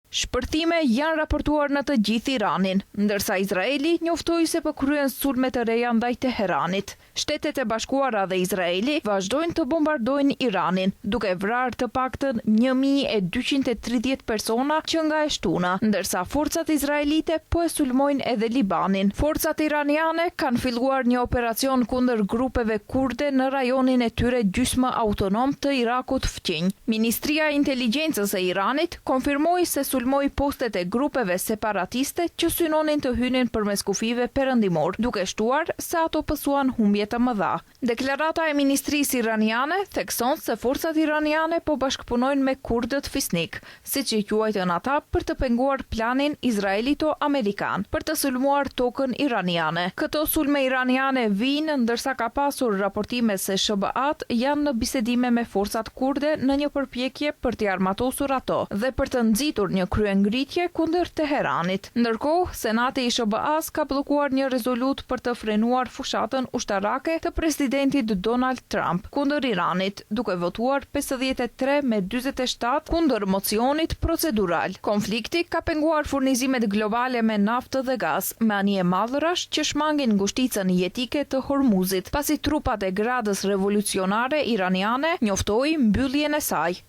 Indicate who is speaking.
Speaker 1: Shpërthime janë raportuar në të gjithë Iranin, ndërsa Izraeli njoftoi se po kryen sulme të reja ndaj Teheranit. Shtetet e Bashkuara dhe Izraeli vazhdojnë të bombardojnë Iranin, duke vrarë të paktën 1230 persona që nga e shtuna, ndërsa forcat izraelite po e sulmojnë edhe Libanin. Forcat iraniane kanë filluar një operacion kundër grupeve kurde në rajonin e tyre gjysmë autonom të Irakut fqinj. Ministria e Inteligjencës e Iranit konfirmoi se sulmoi postet e grupeve separatiste që synonin të hynin përmes kufive perëndimor, duke shtuar se ato pësuan humbje të mëdha. Deklarata e Ministrisë iraniane thekson se forcat iraniane po bashkëpunojnë me kurdët fisnik, siç i quajtën ata, për të penguar planin izraelito-amerikan për të sulmuar tokën iraniane. Këto sulme iraniane vijnë ndërsa ka pasur raportime se SHBA-t janë në bisedime me forcat kurde në një përpjekje për t'i armatosur ato dhe për të nxitur një kryengritje kundër Teheranit. Ndërkohë, Senati i SHBA-s ka bllokuar një rezolut për të frenuar fushatën ushtarake të presidentit Donald Trump kundër Iranit, duke votuar 53 me 47 kundër mocionit procedural. Konflikti ka penguar furnizimet globale me naftë dhe gaz, me anije madhërash që shmangin ngushticën jetike të Hormuzit, pasi trupat e Gradës Revolucionare iraniane njoftoi mbylljen e saj.